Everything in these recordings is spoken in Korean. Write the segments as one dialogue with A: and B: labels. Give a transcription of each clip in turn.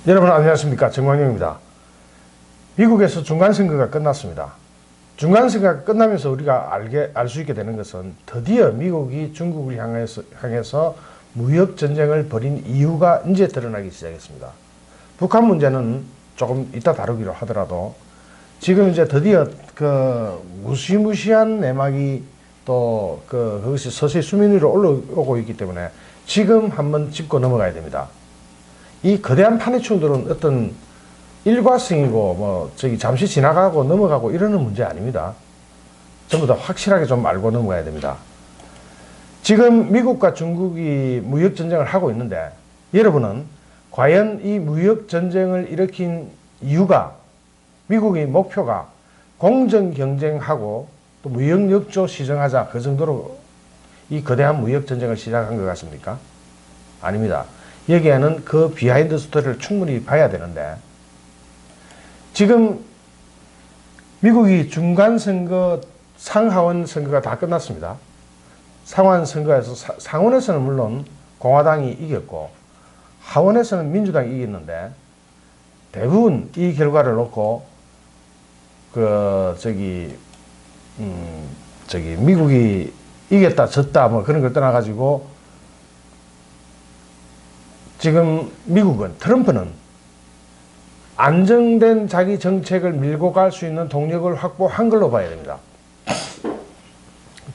A: 여러분 안녕하십니까, 정광용입니다. 미국에서 중간선거가 끝났습니다. 중간선거가 끝나면서 우리가 알 수 있게 되는 것은 드디어 미국이 중국을 향해서 무역전쟁을 벌인 이유가 이제 드러나기 시작했습니다. 북한 문제는 조금 이따 다루기로 하더라도 지금 이제 드디어 그 무시무시한 내막이 또 그것이 서서히 수면 위로 올라오고 있기 때문에 지금 한번 짚고 넘어가야 됩니다. 이 거대한 판의 충돌은 어떤 일과성이고 잠시 지나가고 넘어가고 이러는 문제 아닙니다. 전부 다 확실하게 좀 알고 넘어가야 됩니다. 지금 미국과 중국이 무역전쟁을 하고 있는데 여러분은 과연 이 무역전쟁을 일으킨 이유가 미국의 목표가 공정경쟁하고 또 무역역조 시정하자 그 정도로 이 거대한 무역전쟁을 시작한 것 같습니까? 아닙니다. 여기에는 그 비하인드 스토리를 충분히 봐야 되는데 지금 미국이 중간선거 상하원 선거가 다 끝났습니다. 상하원 선거에서 상원에서는 물론 공화당이 이겼고 하원에서는 민주당이 이겼는데 대부분 이 결과를 놓고 미국이 이겼다 졌다 그런 걸 떠나가지고 지금 미국은 트럼프는 안정된 자기 정책을 밀고 갈 수 있는 동력을 확보한 걸로 봐야 됩니다.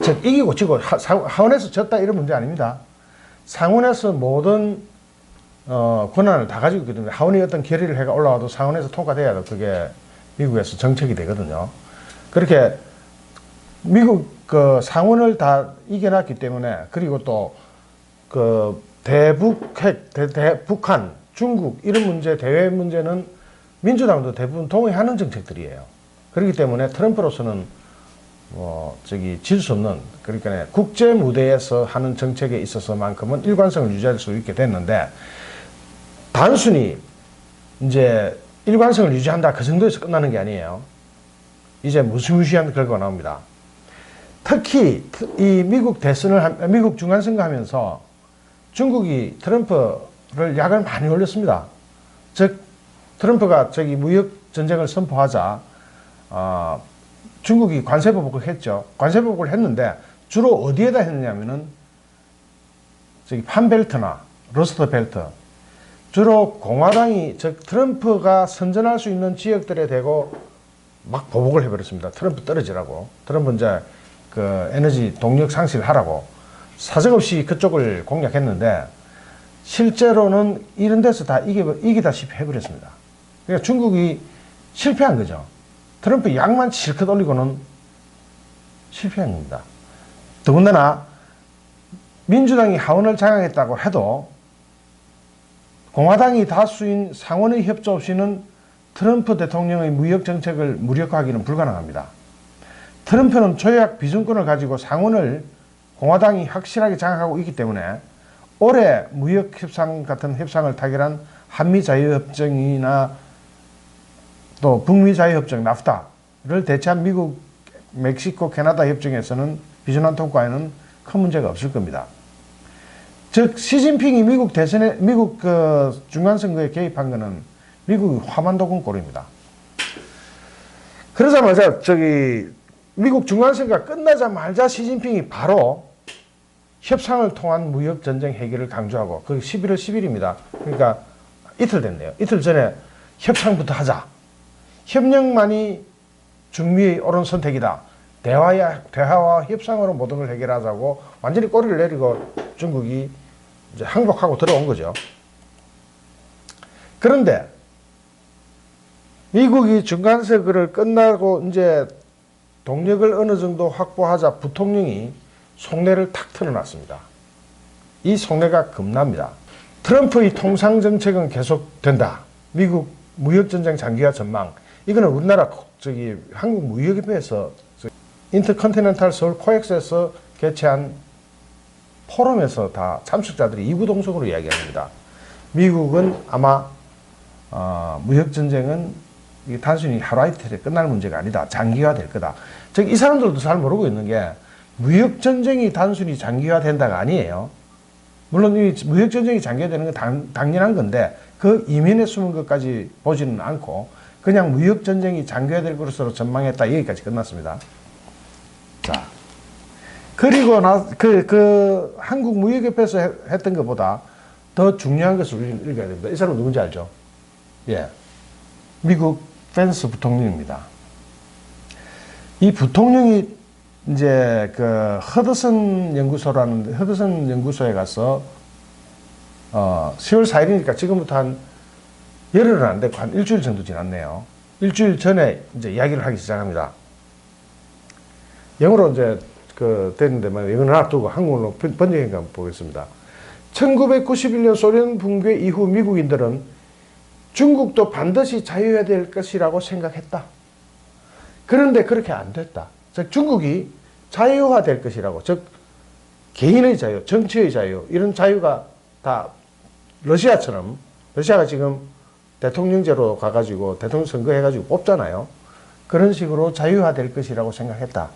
A: 즉 이기고 지고 하원에서 졌다 이런 문제 아닙니다. 상원에서 모든 권한을 다 가지고 있기 때문에 하원이 어떤 결의를 해가 올라와도 상원에서 통과돼야 그게 미국에서 정책이 되거든요. 그렇게 미국 상원을 다 이겨놨기 때문에 그리고 또 북한, 중국 이런 문제, 대외 문제는 민주당도 대부분 동의하는 정책들이에요. 그렇기 때문에 트럼프로서는 질 수 없는, 그러니까 국제 무대에서 하는 정책에 있어서만큼은 일관성을 유지할 수 있게 됐는데 단순히 이제 일관성을 유지한다 그 정도에서 끝나는 게 아니에요. 이제 무시무시한 결과가 나옵니다. 특히 이 미국 중간선거 하면서 중국이 트럼프를 약을 많이 올렸습니다. 즉 트럼프가 무역 전쟁을 선포하자 중국이 관세 보복을 했죠. 관세 보복을 했는데 주로 어디에다 했느냐면은 판벨트나 러스트 벨트, 주로 공화당이 즉 트럼프가 선전할 수 있는 지역들에 대고 막 보복을 해버렸습니다. 트럼프 떨어지라고. 트럼프 이제 에너지 동력 상실을 하라고 사정없이 그쪽을 공략했는데 실제로는 이런 데서 다 이기다시피 해버렸습니다. 그러니까 중국이 실패한 거죠. 트럼프 약만 실컷 올리고는 실패한 겁니다. 더군다나 민주당이 하원을 장악했다고 해도 공화당이 다수인 상원의 협조 없이는 트럼프 대통령의 무역 정책을 무력화하기는 불가능합니다. 트럼프는 조약 비준권을 가지고 상원을 공화당이 확실하게 장악하고 있기 때문에 올해 무역협상 같은 협상을 타결한 한미자유협정이나 또 북미자유협정 나프타를 대체한 미국, 멕시코, 캐나다 협정에서는 비준안 통과에는 큰 문제가 없을 겁니다. 즉 시진핑이 미국 중간선거에 개입한 것은 미국이 화만도군 꼴입니다. 그러자마자 미국 중간선거가 끝나자마자 시진핑이 바로 협상을 통한 무역전쟁 해결을 강조하고 그 11월 10일입니다. 그러니까 이틀 됐네요. 이틀 전에 협상부터 하자. 협력만이 중미의 옳은 선택이다. 대화와 협상으로 모든 걸 해결하자고 완전히 꼬리를 내리고 중국이 이제 항복하고 들어온 거죠. 그런데 미국이 중간선거를 끝나고 이제 동력을 어느 정도 확보하자 부통령이 속내를 탁 털어놨습니다. 이 속내가 겁납니다. 트럼프의 통상정책은 계속된다. 미국 무역전쟁 장기화 전망. 이거는 우리나라 한국무역협회에서 인터컨티넨탈 서울 코엑스에서 개최한 포럼에서 다 참석자들이 이구동성으로 이야기합니다. 미국은 아마 무역전쟁은 단순히 하루 이틀에 끝날 문제가 아니다. 장기화될 거다. 즉 이 사람들도 잘 모르고 있는 게 무역전쟁이 단순히 장기화된다가 아니에요. 물론 이 무역전쟁이 장기화되는 건 당연한 건데 그 이면에 숨은 것까지 보지는 않고 그냥 무역 전쟁이 장기화될 것으로 전망했다. 여기까지 끝났습니다. 자, 그리고 한국 무역협회에서 했던 것보다 더 중요한 것을 우리는 읽어야 됩니다. 이 사람 누군지 알죠? 예, 미국 펜스 부통령입니다. 이 부통령이 이제 그 허드슨 연구소에 가서 10월 4일이니까 지금부터 한 열흘은 안 됐고 한 일주일 정도 지났네요. 일주일 전에 이제 이야기를 하기 시작합니다. 영어로 이제 됐는데 영어는 놔두고 한국어로 번역해 한번 보겠습니다. 1991년 소련 붕괴 이후 미국인들은 중국도 반드시 자유해야 될 것이라고 생각했다. 그런데 그렇게 안 됐다. 즉 중국이 자유화될 것이라고, 즉 개인의 자유, 정치의 자유, 이런 자유가 다 러시아처럼, 러시아가 지금 대통령제로 가가지고 대통령 선거해가지고 뽑잖아요. 그런 식으로 자유화될 것이라고 생각했다.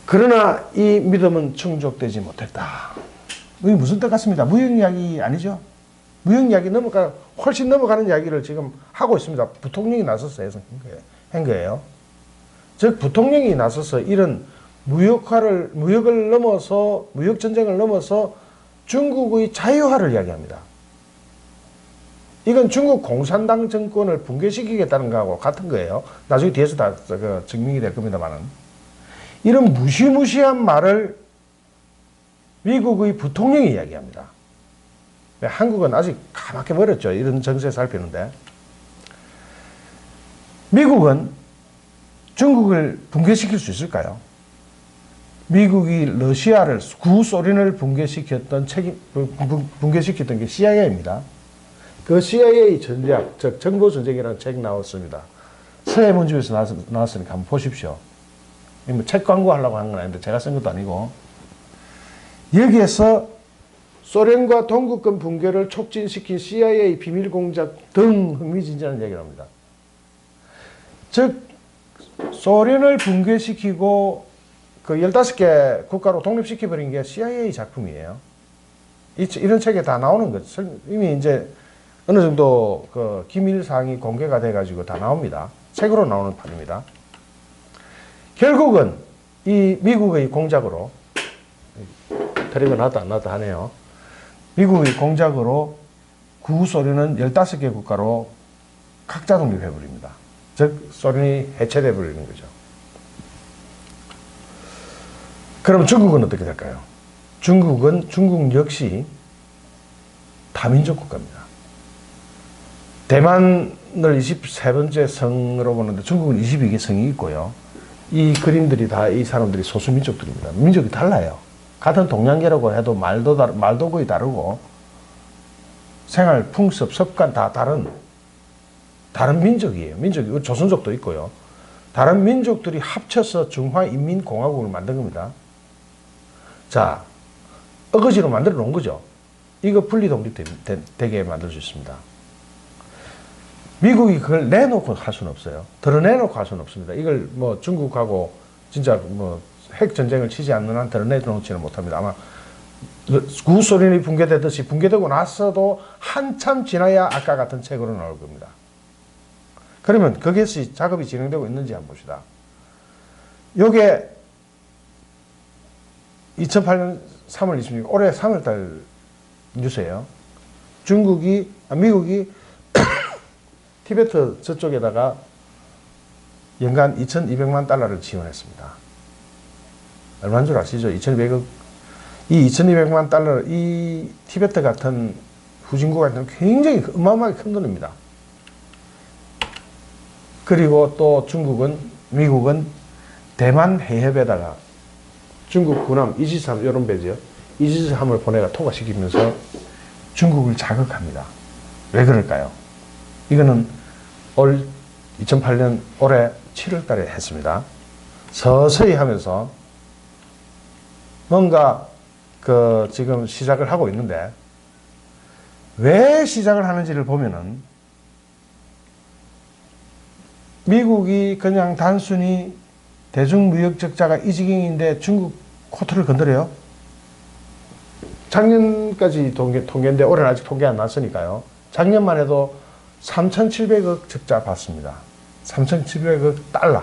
A: 그러나 이 믿음은 충족되지 못했다. 이게 무슨 뜻 같습니다. 무역 이야기 아니죠? 무역 이야기 훨씬 넘어가는 이야기를 지금 하고 있습니다. 부통령이 나서서 한 거예요. 즉 부통령이 나서서 이런 무역을 넘어서, 무역 전쟁을 넘어서 중국의 자유화를 이야기합니다. 이건 중국 공산당 정권을 붕괴시키겠다는 거하고 같은 거예요. 나중에 뒤에서 다 증명이 될 겁니다만은. 이런 무시무시한 말을 미국의 부통령이 이야기합니다. 한국은 아직 까맣게 멀었죠. 이런 정세 살피는데. 미국은 중국을 붕괴시킬 수 있을까요? 미국이 러시아를, 구소련을 붕괴시켰던 게 CIA입니다. 그 CIA 전략, 즉 정보전쟁이라는 책이 나왔습니다. 서해문집에서 나왔으니까 한번 보십시오. 책 광고하려고 한 건 아닌데 제가 쓴 것도 아니고, 여기에서 소련과 동구권 붕괴를 촉진시킨 CIA 비밀 공작 등 흥미진진한 얘기를 합니다. 즉 소련을 붕괴시키고 그 15개 국가로 독립시켜버린 게 CIA 작품이에요. 이런 책에 다 나오는 거죠. 이미 이제 어느 정도 그 기밀사항이 공개가 돼가지고 다 나옵니다. 책으로 나오는 판입니다. 결국은 이 미국의 공작으로, 털이가 나도 안 나도 하네요. 미국의 공작으로 구소련은 15개 국가로 각자 독립해버립니다. 즉 소련이 해체돼 버리는 거죠. 그럼 중국은 어떻게 될까요? 중국 역시 다민족 국가입니다. 대만을 23번째 성으로 보는데 중국은 22개 성이 있고요. 이 그림들이 다 이 사람들이 소수민족들입니다. 민족이 달라요. 같은 동양계라고 해도 말도 거의 다르고 생활, 풍습, 습관 다 다른 민족이에요. 민족이 조선족도 있고요. 다른 민족들이 합쳐서 중화인민공화국을 만든 겁니다. 자, 어거지로 만들어 놓은 거죠. 이거 분리 독립되게 만들 수 있습니다. 미국이 그걸 내놓고 할 수는 없어요. 드러내놓고 할 수는 없습니다. 이걸 뭐 중국하고 진짜 뭐 핵전쟁을 치지 않는 한 드러내놓지는 못합니다. 아마 구소련이 붕괴되듯이 붕괴되고 나서도 한참 지나야 아까 같은 책으로 나올 겁니다. 그러면 거기에서 작업이 진행되고 있는지 한번 봅시다. 요게 2008년 3월 26일, 올해 3월달 뉴스예요. 미국이 티베트 저쪽에다가 연간 2,200만 달러를 지원했습니다. 얼마인 줄 아시죠? 2,200억. 이 2,200만 달러, 이 티베트 같은 후진국한테는 굉장히 어마어마하게 큰 돈입니다. 그리고 또 미국은 대만 해협에다가 중국 군함 이지스함, 이런 배죠. 이지스함을 보내가 통과시키면서 중국을 자극합니다. 왜 그럴까요? 이거는 2008년 올해 7월 달에 했습니다. 서서히 하면서 뭔가 지금 시작을 하고 있는데, 왜 시작을 하는지를 보면은 미국이 그냥 단순히 대중무역 적자가 이 지경인데 중국 코트를 건드려요? 작년까지 통계인데 올해는 아직 통계 안 났으니까요. 작년만 해도 3,700억 적자 봤습니다. 3,700억 달러.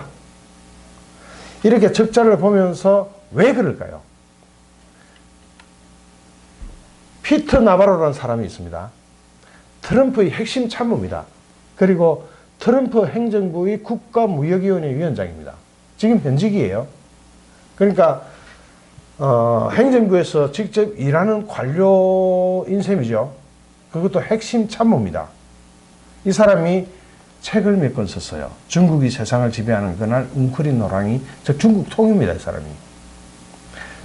A: 이렇게 적자를 보면서 왜 그럴까요? 피터 나바로라는 사람이 있습니다. 트럼프의 핵심 참모입니다. 그리고 트럼프 행정부의 국가무역위원회 위원장입니다. 지금 현직이에요. 그러니까 행정부에서 직접 일하는 관료인 셈이죠. 그것도 핵심 참모입니다. 이 사람이 책을 몇 권 썼어요. 중국이 세상을 지배하는 그날 웅크린 노랑이, 즉 중국 통입니다. 이 사람이.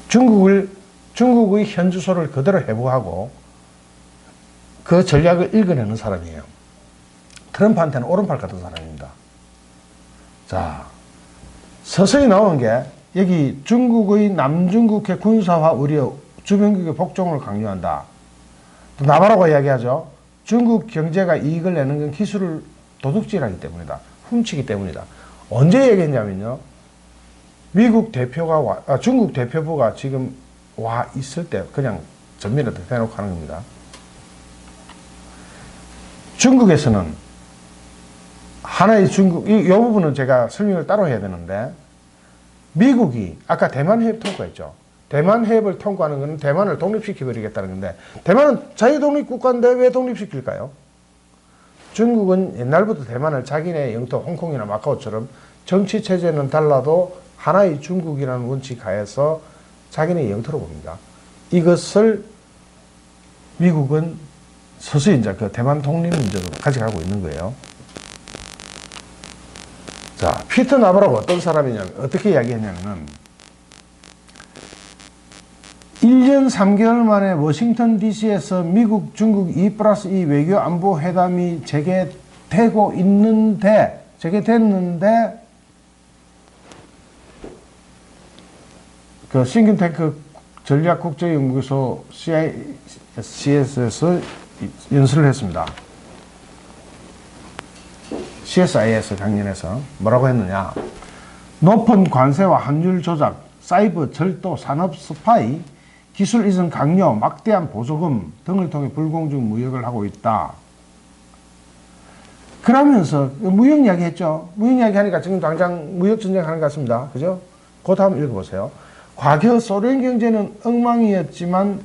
A: 중국의 현주소를 그대로 해부하고 그 전략을 읽어내는 사람이에요. 트럼프한테는 오른팔 같은 사람입니다. 자, 서서히 나오는 게 여기 중국의 남중국해 군사화 우려, 주변국의 복종을 강요한다. 또 나바로가 이야기하죠. 중국 경제가 이익을 내는 건 기술을 도둑질하기 때문이다. 훔치기 때문이다. 언제 얘기했냐면요. 미국 대표가 중국 대표부가 지금 와 있을 때 그냥 전면에 대놓고 하는 겁니다. 중국에서는 하나의 이 부분은 제가 설명을 따로 해야 되는데, 미국이 아까 대만 해협 통과했죠. 대만 해협을 통과하는 것은 대만을 독립시켜버리겠다는 건데, 대만은 자유독립 국가인데 왜 독립시킬까요? 중국은 옛날부터 대만을 자기네 영토 홍콩이나 마카오처럼 정치 체제는 달라도 하나의 중국이라는 원칙 하에서 자기네 영토로 봅니다. 이것을 미국은 서서히 이제 그 대만 독립 문제로 가져가고 있는 거예요. 자, 피터 나바로가 어떤 사람이냐면, 어떻게 이야기했냐면은, 1년 3개월 만에 워싱턴 DC에서 미국, 중국 2+2 외교 안보 회담이 재개됐는데, 그 싱크탱크 전략국제연구소 CS에서 연설을 했습니다. CSIS 강연에서 뭐라고 했느냐. 높은 관세와 환율 조작, 사이버 절도, 산업 스파이, 기술 이전 강요, 막대한 보조금 등을 통해 불공정 무역을 하고 있다. 그러면서 무역 이야기 했죠. 무역 이야기 하니까 지금 당장 무역 전쟁하는 것 같습니다. 그죠? 그 다음 읽어보세요. 과거 소련 경제는 엉망이었지만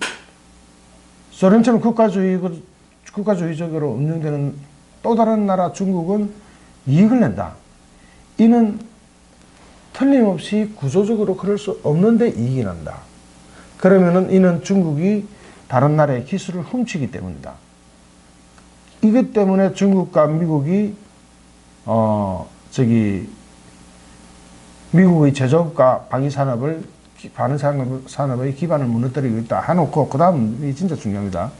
A: 소련처럼 국가주의적으로 운영되는 또 다른 나라 중국은 이익을 낸다. 이는 틀림없이 구조적으로 그럴 수 없는데 이익이 난다. 그러면은 이는 중국이 다른 나라의 기술을 훔치기 때문이다. 이것 때문에 중국과 미국이 미국의 제조업과 방위산업의 기반을 무너뜨리고 있다 해놓고, 그 다음이 진짜 중요합니다.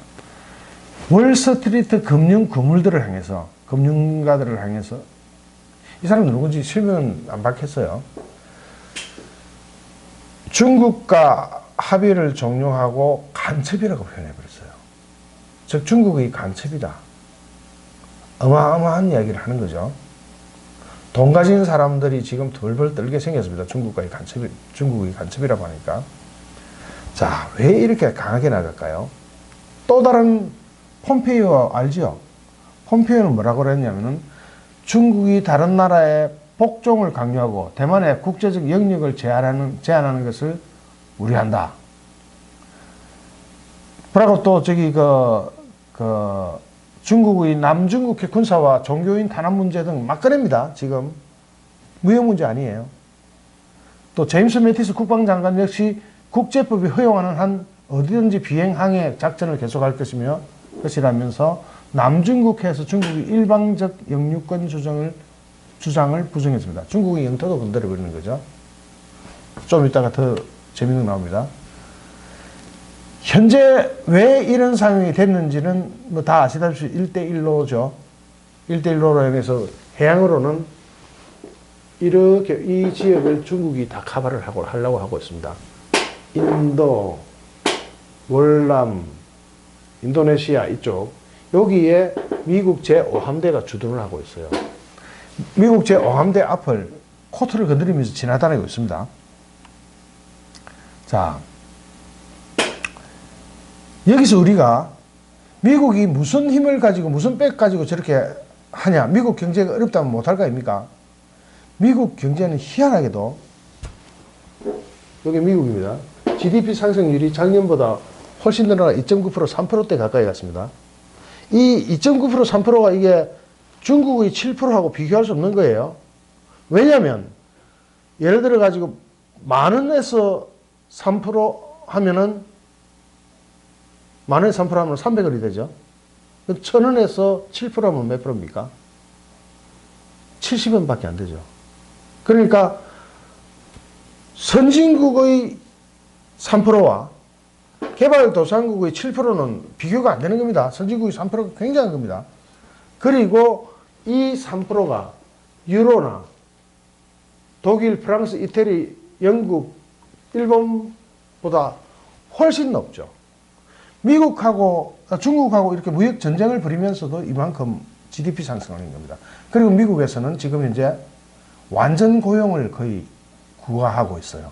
A: 월스트리트 금융 거물들을 향해서, 금융가들을 향해서, 이 사람 누군지 실명은 안 밝혔어요. 중국과 합의를 종료하고 간첩이라고 표현해버렸어요. 즉 중국의 간첩이다. 어마어마한 이야기를 하는 거죠. 돈 가진 사람들이 지금 덜벌 떨게 생겼습니다. 중국의 간첩이라고 하니까. 자, 왜 이렇게 강하게 나갈까요? 또 다른 폼페이오 알죠? 폼페이오는 뭐라고 그랬냐면은 중국이 다른 나라에 복종을 강요하고 대만의 국제적 영역을 제한하는 것을 우려한다. 그리고 또 중국의 남중국해 군사와 종교인 탄압 문제 등 막 꺼냅니다. 지금 무역 문제 아니에요. 또 제임스 매티스 국방장관 역시 국제법이 허용하는 한 어디든지 비행 항해 작전을 계속할 것이라면서 남중국해에서 중국의 일방적 영유권 주장을 부정했습니다. 중국의 영토도 건드려버리는 거죠. 좀 이따가 더 재밌는 거 나옵니다. 현재 왜 이런 상황이 됐는지는 뭐 다 아시다시피 1대1로죠. 1대1로로 인해서 해양으로는 이렇게 이 지역을 중국이 다 카바를 하려고 하고 있습니다. 인도, 월남, 인도네시아 이쪽, 여기에 미국 제5함대가 주둔을 하고 있어요. 미국 제5함대 앞을 코트를 건드리면서 지나다니고 있습니다. 자, 여기서 우리가 미국이 무슨 힘을 가지고 무슨 백 가지고 저렇게 하냐, 미국 경제가 어렵다면 못할 거 아닙니까? 미국 경제는 희한하게도, 여기 미국입니다. GDP 상승률이 작년보다 훨씬 늘어나 2.9% 3%대 가까이 갔습니다. 이 2.9% 3%가 이게 중국의 7%하고 비교할 수 없는 거예요. 왜냐하면 예를 들어 가지고 10,000원에서 3% 하면은 10,000원에서 3% 하면 300원이 되죠. 1,000원에서 7% 하면 몇 프로입니까? 70원밖에 안 되죠. 그러니까 선진국의 3%와 개발도상국의 7%는 비교가 안 되는 겁니다. 선진국의 3%가 굉장한 겁니다. 그리고 이 3%가 유로나 독일, 프랑스, 이태리, 영국, 일본보다 훨씬 높죠. 미국하고 중국하고 이렇게 무역 전쟁을 벌이면서도 이만큼 GDP 상승하는 겁니다. 그리고 미국에서는 지금 현재 완전 고용을 거의 구가하고 있어요.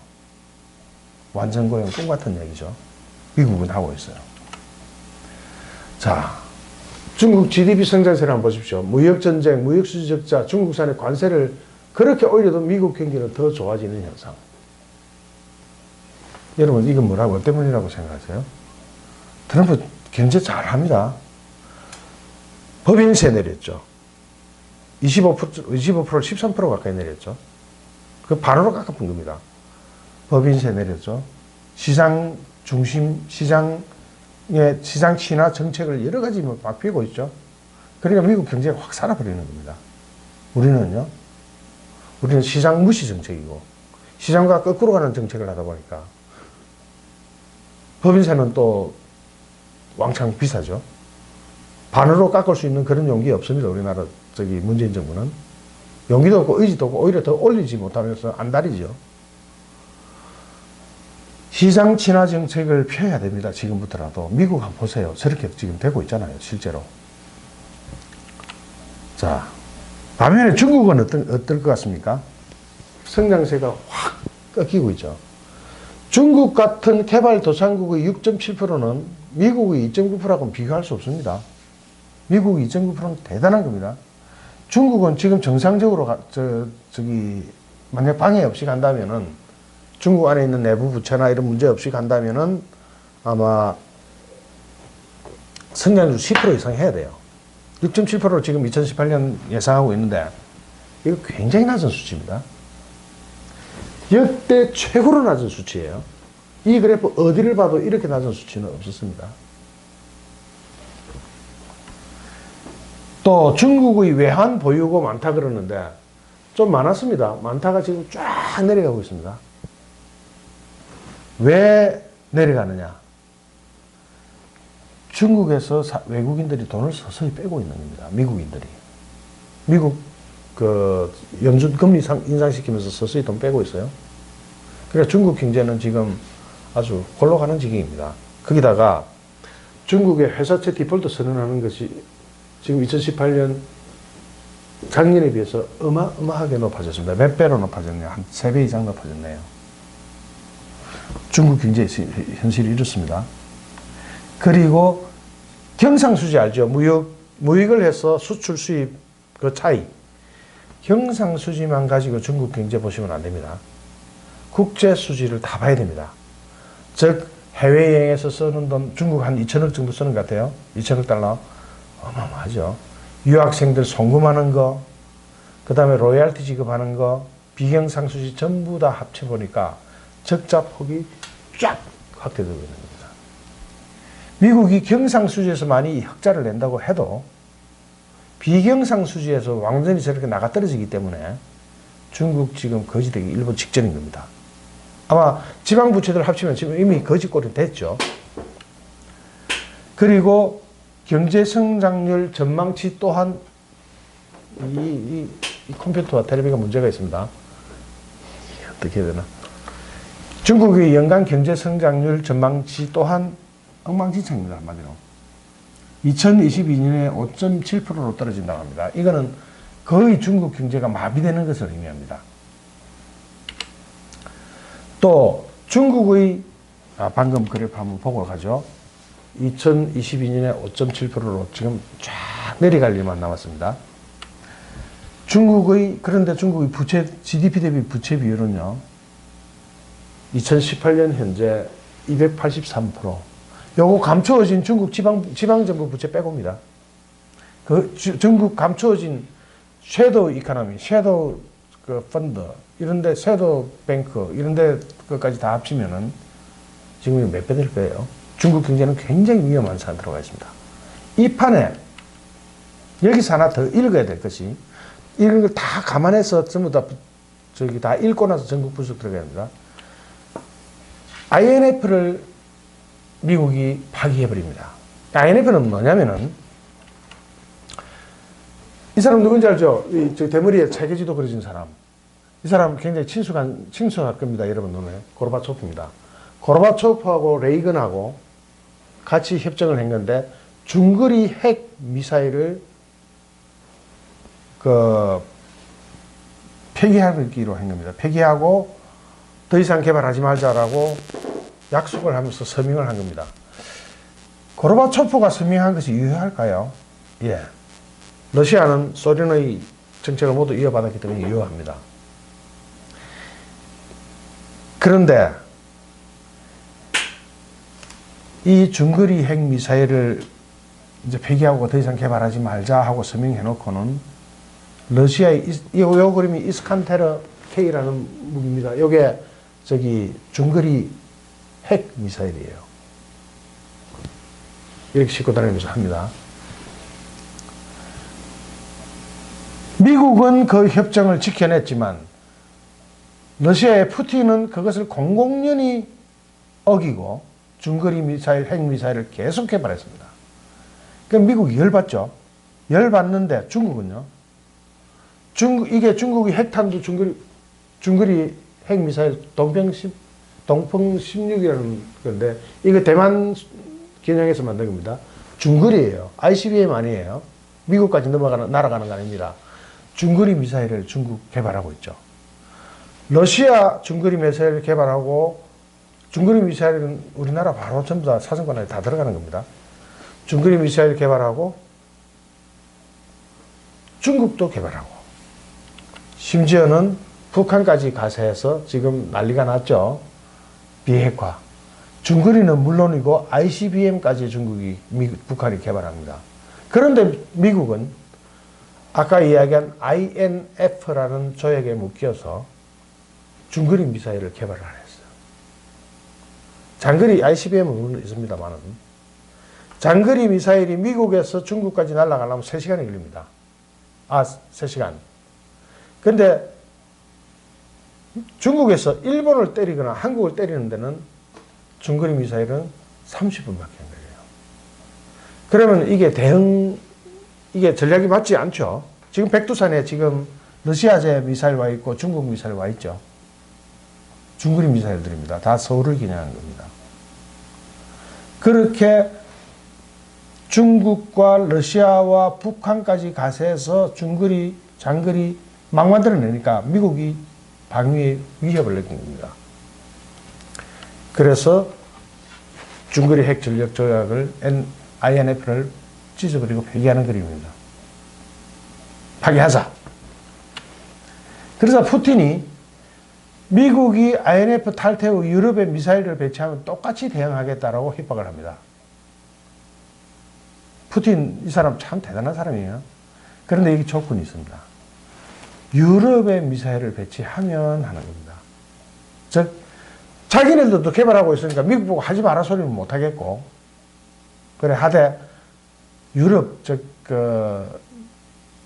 A: 완전 고용, 꿈 같은 얘기죠. 미국은 하고 있어요. 자, 중국 GDP 성장세를 한번 보십시오. 무역 전쟁, 무역 수지 적자, 중국산의 관세를 그렇게 올려도 미국 경기는 더 좋아지는 현상. 여러분, 이건 뭐라고, 뭐 때문이라고 생각하세요? 트럼프 경제 잘합니다. 법인세 내렸죠. 25%를 13% 가까이 내렸죠. 그 반으로 깎아픈 겁니다. 법인세 내렸죠. 시장 중심, 시장 친화 정책을 여러 가지 막 펴고 있죠. 그러니까 미국 경제가 확 살아버리는 겁니다. 우리는요, 우리는 시장 무시 정책이고, 시장과 거꾸로 가는 정책을 하다 보니까, 법인세는 또 왕창 비싸죠. 반으로 깎을 수 있는 그런 용기 없습니다. 우리나라 문재인 정부는. 용기도 없고 의지도 없고 오히려 더 올리지 못하면서 안달이죠. 시장 친화 정책을 펴야 됩니다. 지금부터라도. 미국 한번 보세요. 저렇게 지금 되고 있잖아요. 실제로. 자, 반면에 중국은 어떨 것 같습니까? 성장세가 확 꺾이고 있죠. 중국 같은 개발도상국의 6.7%는 미국의 2.9%하고는 비교할 수 없습니다. 미국의 2.9%는 대단한 겁니다. 중국은 지금 정상적으로 만약 방해 없이 간다면은, 중국 안에 있는 내부 부채나 이런 문제 없이 간다면은 아마 성장률 10% 이상 해야 돼요. 6.7%를 지금 2018년 예상하고 있는데, 이거 굉장히 낮은 수치입니다. 역대 최고로 낮은 수치예요. 이 그래프 어디를 봐도 이렇게 낮은 수치는 없었습니다. 또 중국의 외환 보유고 많다 그러는데 좀 많았습니다. 많다가 지금 쫙 내려가고 있습니다. 왜 내려가느냐? 중국에서 외국인들이 돈을 서서히 빼고 있는 겁니다. 미국인들이. 미국 연준 금리 인상시키면서 서서히 돈 빼고 있어요. 그러니까 중국 경제는 지금 아주 골로 가는 지경입니다. 거기다가 중국의 회사채 디폴트 선언하는 것이 지금 2018년 작년에 비해서 어마어마하게 높아졌습니다. 몇 배로 높아졌냐? 한 3배 이상 높아졌네요. 중국 경제의 현실이 이렇습니다. 그리고 경상수지 알죠? 무역을 해서 수출 수입 그 차이. 경상수지만 가지고 중국 경제 보시면 안 됩니다. 국제수지를 다 봐야 됩니다. 즉 해외여행에서 쓰는 돈, 중국 한 2천억 정도 쓰는 것 같아요. 2천억 달러. 어마어마하죠. 유학생들 송금하는 거, 그 다음에 로열티 지급하는 거, 비경상수지 전부 다 합쳐보니까 적자 폭이 쫙 확대되고 있는 겁니다. 미국이 경상수지에서 많이 흑자를 낸다고 해도 비경상수지에서 완전히 저렇게 나가 떨어지기 때문에 중국 지금 거지되기 일본 직전인 겁니다. 아마 지방부채들 합치면 지금 이미 거지꼴이 됐죠. 그리고 경제성장률 전망치 또한 이 컴퓨터와 텔레비가 문제가 있습니다. 어떻게 해야 되나? 중국의 연간 경제성장률 전망치 또한 엉망진창입니다. 한마디로. 2022년에 5.7%로 떨어진다고 합니다. 이거는 거의 중국 경제가 마비되는 것을 의미합니다. 또 중국의 방금 그래프 한번 보고 가죠. 2022년에 5.7%로 지금 쫙 내려갈 일만 남았습니다. 그런데 중국의 GDP 대비 부채 비율은요, 2018년 현재 283%. 요거 감추어진 중국 지방정부 부채 빼고입니다. 중국 감추어진 섀도우 이코노미, 섀도우 펀드, 이런데 섀도우 뱅크, 이런데 그것까지 다 합치면은 지금 몇 배 될 거예요. 중국 경제는 굉장히 위험한 산에 들어가 있습니다. 이 판에 여기서 하나 더 읽어야 될 것이, 이런 걸 다 감안해서 전부 다 읽고 나서 전국 분석 들어가야 합니다. IMF를 미국이 파기해버립니다. IMF는 뭐냐면은, 이 사람 누군지 알죠? 저 대머리에 체계지도 그려진 사람. 이 사람 굉장히 친숙할 겁니다. 여러분 눈에. 고르바초프입니다. 고르바초프하고 레이건하고 같이 협정을 한 건데, 중거리 핵 미사일을 폐기하기로 한 겁니다. 폐기하고 더 이상 개발하지 말자라고 약속을 하면서 서명을 한 겁니다. 고르바초프가 서명한 것이 유효할까요? 예. 러시아는 소련의 정책을 모두 이어받았기 때문에 유효합니다. 그런데 이 중거리 핵 미사일을 이제 폐기하고 더 이상 개발하지 말자 하고 서명해 놓고는, 러시아의 요 그림이 이스칸테르 K라는 무기입니다. 요게 중거리 핵 미사일이에요. 이렇게 싣고 다니면서 합니다. 미국은 그 협정을 지켜냈지만 러시아의 푸틴은 그것을 공공연히 어기고 중거리 미사일, 핵 미사일을 계속 개발했습니다. 그러니까 미국이 열받죠. 열받는데 중국은요. 이게 중국이 핵탄두 중거리 핵 미사일 동풍 16이라는 건데, 이거 대만 겨냥해서 만든 겁니다. 중거리예요. ICBM 아니에요. 미국까지 날아가는 거 아닙니다. 중거리 미사일을 중국 개발하고 있죠. 러시아 중거리 미사일을 개발하고, 중거리 미사일은 우리나라 바로 전부 다 사정권에 다 들어가는 겁니다. 중거리 미사일 개발하고, 중국도 개발하고, 심지어는 북한까지 가세해서 지금 난리가 났죠. 비핵화. 중거리는 물론이고 ICBM까지 북한이 개발합니다. 그런데 미국은 아까 이야기한 INF라는 조약에 묶여서 중거리 미사일을 개발을 안 했어요. 장거리 ICBM은 있습니다만은, 장거리 미사일이 미국에서 중국까지 날아가려면 3시간이 걸립니다. 3시간. 근데 중국에서 일본을 때리거나 한국을 때리는 데는 중거리 미사일은 30분밖에 안 걸려요. 그러면 이게 전략이 맞지 않죠. 지금 백두산에 지금 러시아제 미사일 와 있고 중국 미사일 와 있죠. 중거리 미사일들입니다. 다 서울을 겨냥한 겁니다. 그렇게 중국과 러시아와 북한까지 가세해서 중거리, 장거리 막 만들어내니까 미국이 방위에 위협을 느낀 겁니다. 그래서 중거리 핵 전력 조약을 INF를 찢어버리고 폐기하는 그림입니다. 파기하자. 그래서 푸틴이 미국이 INF 탈퇴 후 유럽에 미사일을 배치하면 똑같이 대응하겠다라고 협박을 합니다. 푸틴 이 사람 참 대단한 사람이에요. 그런데 여기 조건이 있습니다. 유럽에 미사일을 배치하면 하는 겁니다. 즉 자기네들도 개발하고 있으니까 미국 보고 하지 마라 소리는 못 하겠고, 그래 하되 유럽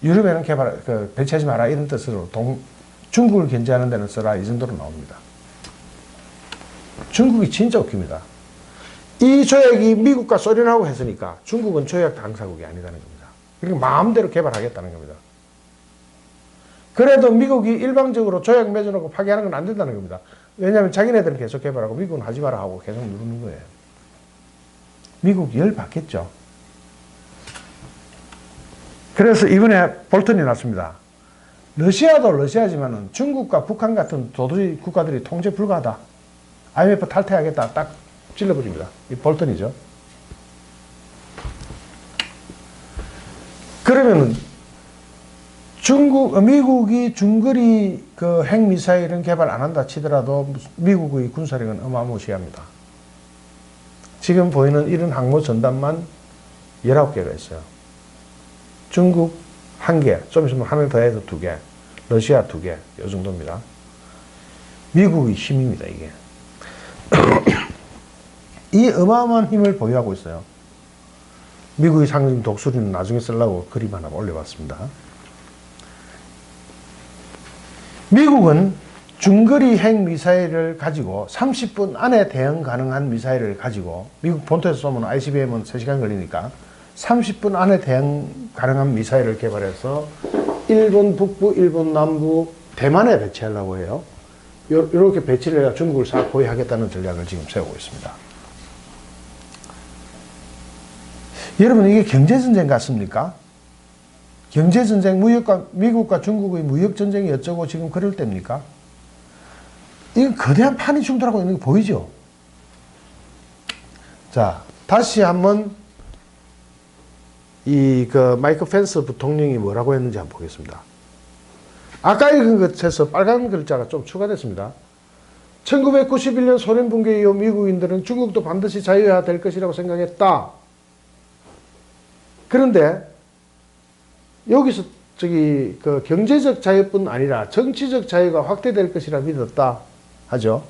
A: 유럽에는 배치하지 마라 이런 뜻으로 중국을 견제하는 데는 써라 이 정도로 나옵니다. 중국이 진짜 웃깁니다. 이 조약이 미국과 소련하고 했으니까 중국은 조약 당사국이 아니다는 겁니다. 그러니까 마음대로 개발하겠다는 겁니다. 그래도 미국이 일방적으로 조약 맺어놓고 파기하는 건 안 된다는 겁니다. 왜냐하면 자기네들은 계속 개발하고 미국은 하지 마라 하고 계속 누르는 거예요. 미국 열 받겠죠. 그래서 이번에 볼턴이 났습니다. 러시아도 러시아지만은 중국과 북한 같은 도저히 국가들이 통제 불가하다. IMF 탈퇴하겠다. 딱 찔러버립니다. 이 볼턴이죠. 그러면은 미국이 중거리 그 핵미사일은 개발 안 한다 치더라도 미국의 군사력은 어마무시합니다. 지금 보이는 이런 항모 전단만 19개가 있어요. 중국 1개, 좀 있으면 하나 더 해서 2개, 러시아 2개, 이 정도입니다. 미국의 힘입니다, 이게. 이 어마어마한 힘을 보유하고 있어요. 미국의 상징 독수리는 나중에 쓰려고 그림 하나 올려봤습니다. 미국은 중거리 핵미사일을 가지고 30분 안에 대응 가능한 미사일을 가지고, 미국 본토에서 쏘면 ICBM은 3시간 걸리니까 30분 안에 대응 가능한 미사일을 개발해서 일본 북부, 일본 남부, 대만에 배치하려고 해요. 이렇게 배치를 해야 중국을 싹 포위하겠다는 전략을 지금 세우고 있습니다. 여러분, 이게 경제전쟁 같습니까? 경제전쟁, 미국과 중국의 무역전쟁이 어쩌고 지금 그럴 때입니까? 이건 거대한 판이 충돌하고 있는 게 보이죠? 자, 다시 한번 마이크 펜스 부통령이 뭐라고 했는지 한번 보겠습니다. 아까 읽은 것에서 빨간 글자가 좀 추가됐습니다. 1991년 소련 붕괴 이후 미국인들은 중국도 반드시 자유해야 될 것이라고 생각했다. 그런데 여기서 경제적 자유뿐 아니라 정치적 자유가 확대될 것이라 믿었다 하죠.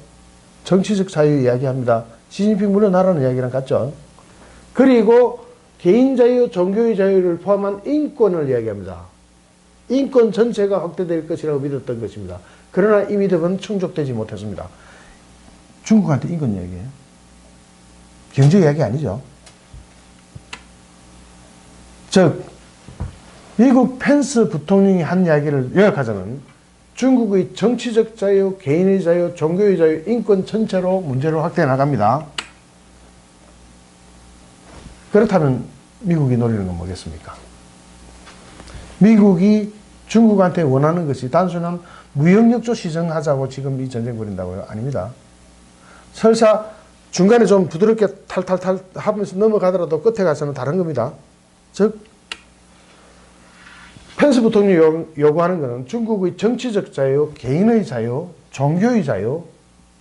A: 정치적 자유 이야기합니다. 시진핑 물러나라는 이야기랑 같죠. 그리고 개인 자유, 종교의 자유를 포함한 인권을 이야기합니다. 인권 전체가 확대될 것이라고 믿었던 것입니다. 그러나 이 믿음은 충족되지 못했습니다. 중국한테 인권 이야기예요. 경제 이야기 아니죠. 즉, 미국 펜스 부통령이 한 이야기를 요약하자면 중국의 정치적 자유, 개인의 자유, 종교의 자유, 인권 전체로 문제를 확대해 나갑니다. 그렇다면 미국이 노리는 건 뭐겠습니까? 미국이 중국한테 원하는 것이 단순한 무역력조 시정하자고 지금 이 전쟁 벌인다고요? 아닙니다. 설사 중간에 좀 부드럽게 탈탈탈 하면서 넘어가더라도 끝에 가서는 다른 겁니다. 즉, 펜스 부통령이 요구하는 것은 중국의 정치적 자유, 개인의 자유, 종교의 자유,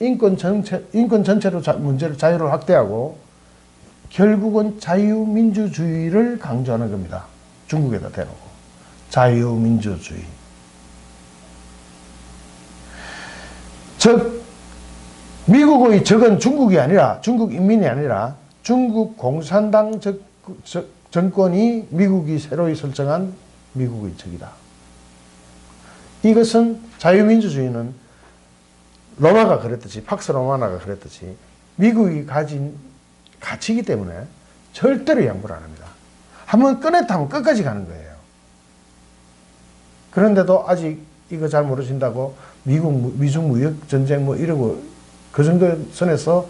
A: 인권 전체로 자유를 확대하고 결국은 자유민주주의를 강조하는 겁니다. 중국에다 대놓고. 자유민주주의. 즉, 미국의 적은 중국 인민이 아니라 중국 공산당 정권이 미국이 새로이 설정한 미국의 적이다. 이것은 자유민주주의는 로마가 그랬듯이, 팍스 로마나가 그랬듯이 미국이 가진 가치이기 때문에 절대로 양보를 안 합니다. 한번 꺼냈다 하면 끝까지 가는 거예요. 그런데도 아직 이거 잘 모르신다고 미중 무역 전쟁 뭐 이러고 그 정도 선에서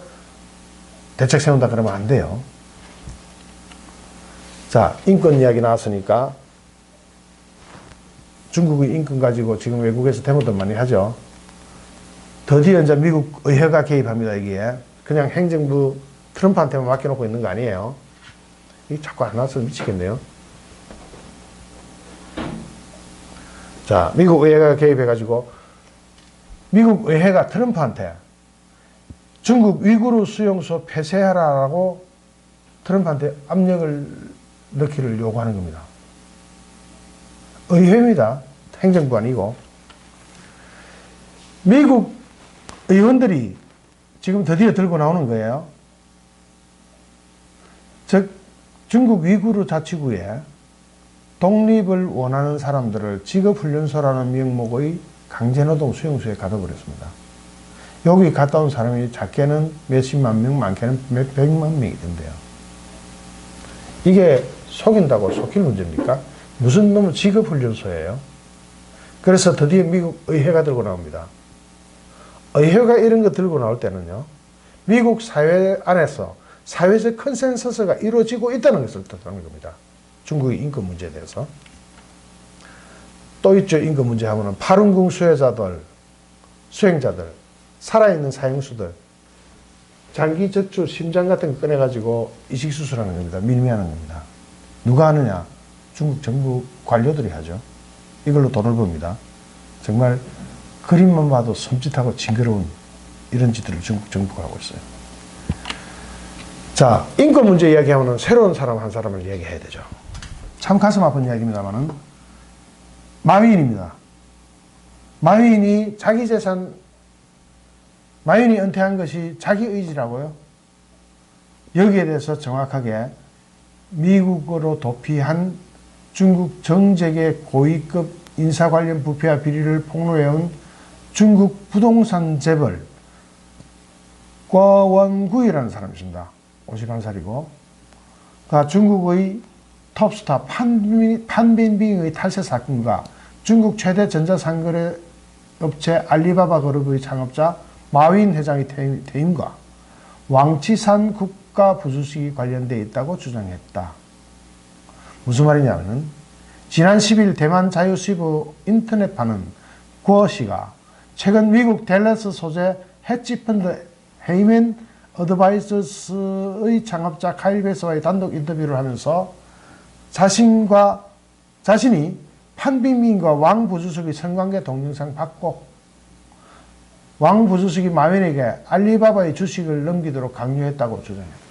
A: 대책 세운다 그러면 안 돼요. 자, 인권 이야기 나왔으니까 중국의 인권 가지고 지금 외국에서 데모도 많이 하죠. 드디어 이제 미국 의회가 개입합니다. 이게 그냥 행정부 트럼프한테만 맡겨놓고 있는 거 아니에요. 이게 자꾸 안 나와서 미치겠네요. 자, 미국 의회가 개입해가지고 미국 의회가 트럼프한테 중국 위구르 수용소 폐쇄하라고 트럼프한테 압력을 넣기를 요구하는 겁니다. 의회입니다. 행정부 아니고. 미국 의원들이 지금 드디어 들고 나오는 거예요. 즉, 중국 위구르 자치구에 독립을 원하는 사람들을 직업훈련소라는 명목의 강제노동 수용소에 가둬버렸습니다. 여기 갔다 온 사람이 작게는 몇십만 명, 많게는 몇 백만 명이 된대요. 이게 속인다고 속일 문제입니까? 무슨 놈의 직업훈련소예요? 그래서 드디어 미국 의회가 들고 나옵니다. 의회가 이런 거 들고 나올 때는요, 미국 사회 안에서 사회적 컨센서스가 이루어지고 있다는 것을 뜻하는 겁니다. 중국의 인권 문제에 대해서. 또 있죠, 인권 문제 하면은 파룬궁 수행자들, 살아있는 사형수들, 장기 적출, 심장 같은 거 꺼내가지고 이식수술하는 겁니다. 밀미하는 겁니다. 누가 하느냐? 중국 정부 관료들이 하죠. 이걸로 돈을 법니다. 정말 그림만 봐도 섬찟하고 징그러운 이런 짓들을 중국 정부가 하고 있어요. 자, 인권 문제 이야기하면 새로운 사람 한 사람을 이야기해야 되죠. 참 가슴 아픈 이야기입니다만은 마윈입니다. 마윈이 자기 재산, 마윈이 은퇴한 것이 자기 의지라고요. 여기에 대해서 정확하게 미국으로 도피한 중국 정재계 고위급 인사 관련 부패와 비리를 폭로해온 중국 부동산 재벌 궈원구이라는 사람이 있습니다. 51살이고 중국의 톱스타 판빈빙의 탈세 사건과 중국 최대 전자상거래 업체 알리바바 그룹의 창업자 마윈 회장의 퇴임과 왕치산 국가 부주식이 관련되어 있다고 주장했다. 무슨 말이냐면 지난 10일 대만 자유시보 인터넷판은 궈 씨가 최근 미국 댈러스 소재 헤지펀드 헤이맨 어드바이저스의 창업자 카일 베스와의 단독 인터뷰를 하면서 자신이 판빈민과 왕 부주석의 성관계 동영상 받고 왕 부주석이 마윈에게 알리바바의 주식을 넘기도록 강요했다고 주장했다.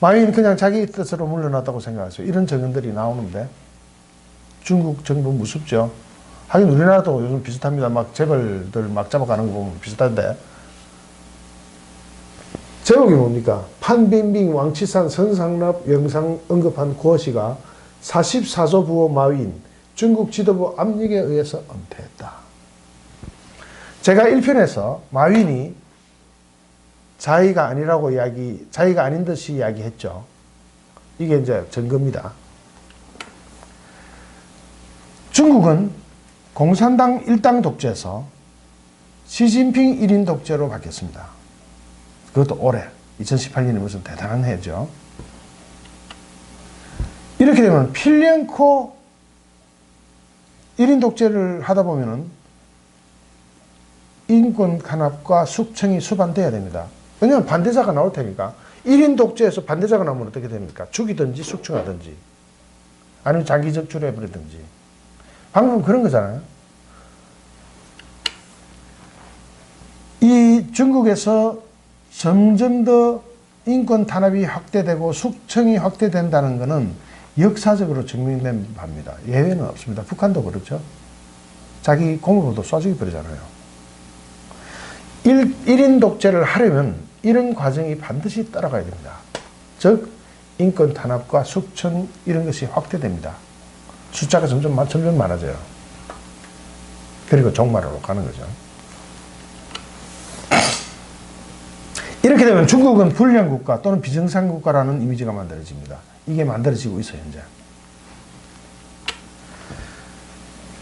A: 마윈은 그냥 자기 뜻으로 물러났다고 생각했어요. 이런 증언들이 나오는데 중국 정부 무섭죠. 하긴 우리나라도 요즘 비슷합니다. 막 재벌들 막 잡아가는 거 보면 비슷한데 제목이 뭡니까? 판빈빙 왕치산 선상납 영상 언급한 궈 씨가 44조 부호 마윈 중국 지도부 압력에 의해서 은퇴했다. 제가 1편에서 마윈이 자기가 아닌 듯이 이야기했죠. 이게 이제 증거입니다. 중국은 공산당 1당 독재에서 시진핑 1인 독재로 바뀌었습니다. 그것도 올해 2018년이 무슨 대단한 해죠. 이렇게 되면 필연코 1인 독재를 하다 보면은 인권 탄압과 숙청이 수반돼야 됩니다. 왜냐하면 반대자가 나올 테니까. 1인 독재에서 반대자가 나오면 어떻게 됩니까? 죽이든지 숙청하든지 아니면 자기 적출해버리든지. 방금 그런 거잖아요. 이 중국에서 점점 더 인권 탄압이 확대되고 숙청이 확대된다는 것은 역사적으로 증명된 바입니다. 예외는 없습니다. 북한도 그렇죠. 자기 공무원도 쏴주기 버리잖아요. 1인 독재를 하려면 이런 과정이 반드시 따라가야 됩니다. 즉 인권 탄압과 숙청 이런 것이 확대됩니다. 숫자가 점점 많아져요. 그리고 종말로 가는 거죠. 이렇게 되면 중국은 불량국가 또는 비정상국가라는 이미지가 만들어집니다. 이게 만들어지고 있어요, 현재.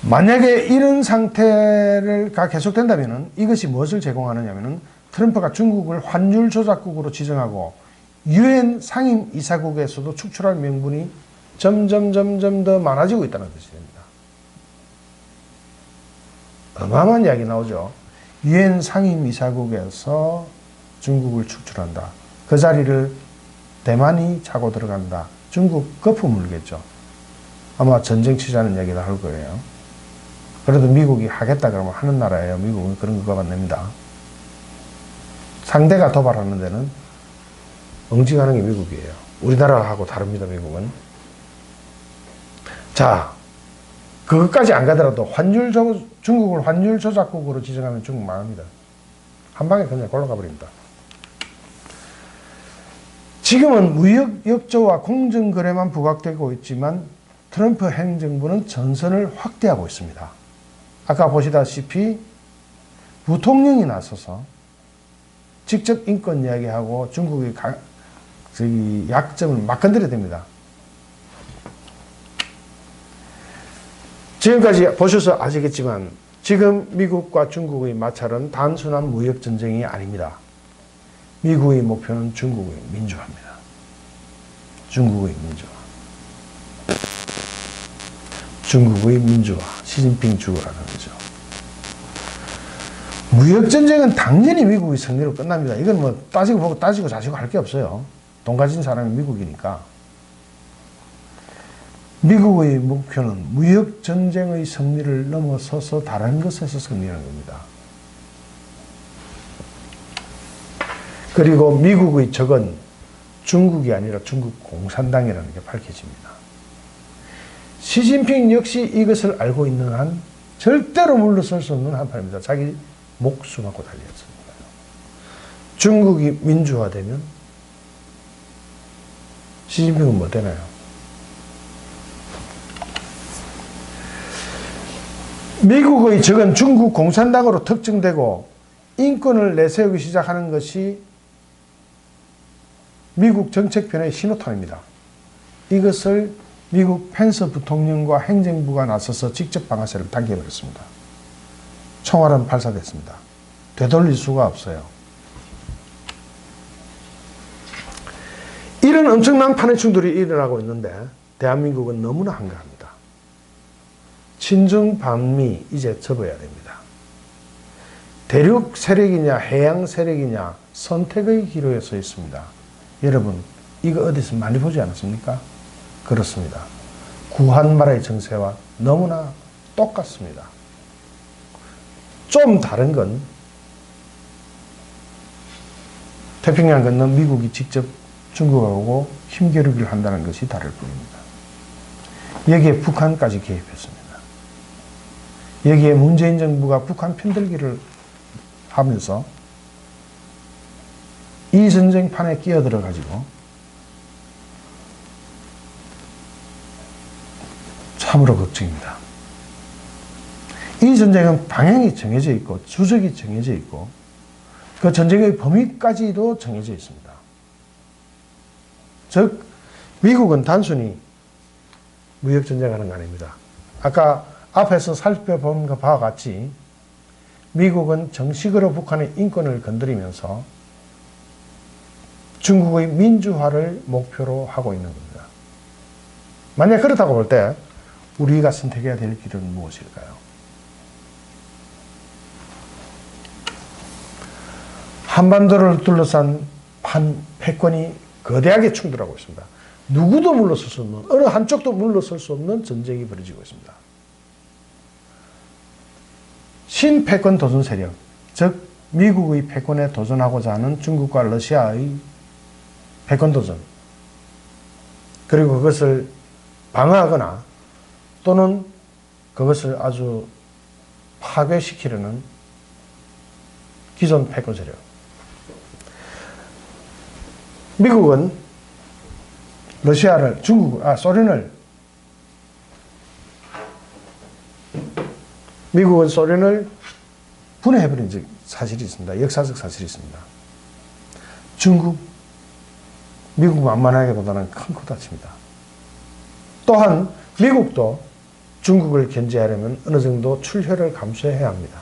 A: 만약에 이런 상태가 계속된다면 이것이 무엇을 제공하느냐면 트럼프가 중국을 환율 조작국으로 지정하고 유엔 상임 이사국에서도 축출할 명분이 점점 더 많아지고 있다는 뜻이 됩니다. 어마어마한 이야기 나오죠. 유엔 상임 이사국에서 중국을 축출한다. 그 자리를 대만이 차고 들어간다. 중국 거품 물겠죠. 아마 전쟁 치자는 얘기를 할 거예요. 그래도 미국이 하겠다 그러면 하는 나라예요. 미국은 그런 거 안 냅니다. 상대가 도발하는 데는 응징하는 게 미국이에요. 우리나라하고 다릅니다, 미국은. 자, 그것까지 안 가더라도 중국을 환율 조작국으로 지정하면 중국 망합니다. 한 방에 그냥 골라가 버립니다. 지금은 무역 협조와 공정거래만 부각되고 있지만 트럼프 행정부는 전선을 확대하고 있습니다. 아까 보시다시피 부통령이 나서서 직접 인권 이야기하고 중국의 약점을 막 건드려야 됩니다. 지금까지 보셔서 아시겠지만 지금 미국과 중국의 마찰은 단순한 무역 전쟁이 아닙니다. 미국의 목표는 중국의 민주화입니다. 중국의 민주화. 중국의 민주화. 시진핑 죽으라는 거죠. 무역 전쟁은 당연히 미국의 승리로 끝납니다. 이건 뭐 따지고 자시고 할 게 없어요. 돈 가진 사람이 미국이니까. 미국의 목표는 무역 전쟁의 승리를 넘어서서 다른 것에서 승리하는 겁니다. 그리고 미국의 적은 중국이 아니라 중국 공산당이라는 게 밝혀집니다. 시진핑 역시 이것을 알고 있는 한 절대로 물러설 수 없는 한판입니다. 자기 목숨하고 달렸습니다. 중국이 민주화되면 시진핑은 뭐 되나요? 미국의 적은 중국 공산당으로 특정되고 인권을 내세우기 시작하는 것이 미국 정책편의 신호탄입니다. 이것을 미국 펜스 부통령과 행정부가 나서서 직접 방아쇠를 당겨버렸습니다. 총알은 발사됐습니다. 되돌릴 수가 없어요. 이런 엄청난 판의 충돌이 일어나고 있는데 대한민국은 너무나 한가합니다. 친중 반미 이제 접어야 됩니다. 대륙 세력이냐 해양 세력이냐 선택의 기로에 서 있습니다. 여러분 이거 어디서 많이 보지 않았습니까? 그렇습니다. 구한말의 정세와 너무나 똑같습니다. 좀 다른 건 태평양 건너 미국이 직접 중국하고 힘겨루기를 한다는 것이 다를 뿐입니다. 여기에 북한까지 개입했습니다. 여기에 문재인 정부가 북한 편들기를 하면서 이 전쟁판에 끼어들어 가지고 참으로 걱정입니다. 이 전쟁은 방향이 정해져 있고 주적이 정해져 있고 그 전쟁의 범위까지도 정해져 있습니다. 즉 미국은 단순히 무역전쟁하는 거 아닙니다. 아까 앞에서 살펴본 것과 같이 미국은 정식으로 북한의 인권을 건드리면서 중국의 민주화를 목표로 하고 있는 겁니다. 만약 그렇다고 볼 때 우리가 선택해야 될 길은 무엇일까요? 한반도를 둘러싼 패권이 거대하게 충돌하고 있습니다. 누구도 물러설 수 없는, 어느 한쪽도 물러설 수 없는 전쟁이 벌어지고 있습니다. 신패권 도전 세력, 즉 미국의 패권에 도전하고자 하는 중국과 러시아의 패권 도전, 그리고 그것을 방어하거나 또는 그것을 아주 파괴시키려는 기존 패권 세력. 미국은 소련을 분해해버린 사실이 있습니다. 역사적 사실이 있습니다. 미국 만만하기보다는 큰 코다칩니다. 또한 미국도 중국을 견제하려면 어느 정도 출혈을 감수해야 합니다.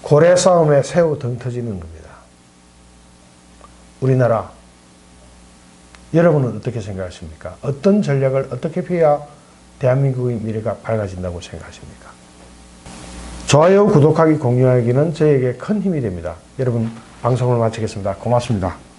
A: 고래 싸움에 새우 등 터지는 겁니다. 우리나라, 여러분은 어떻게 생각하십니까? 어떤 전략을 어떻게 펴야 대한민국의 미래가 밝아진다고 생각하십니까? 좋아요, 구독하기, 공유하기는 저에게 큰 힘이 됩니다. 여러분, 방송을 마치겠습니다. 고맙습니다.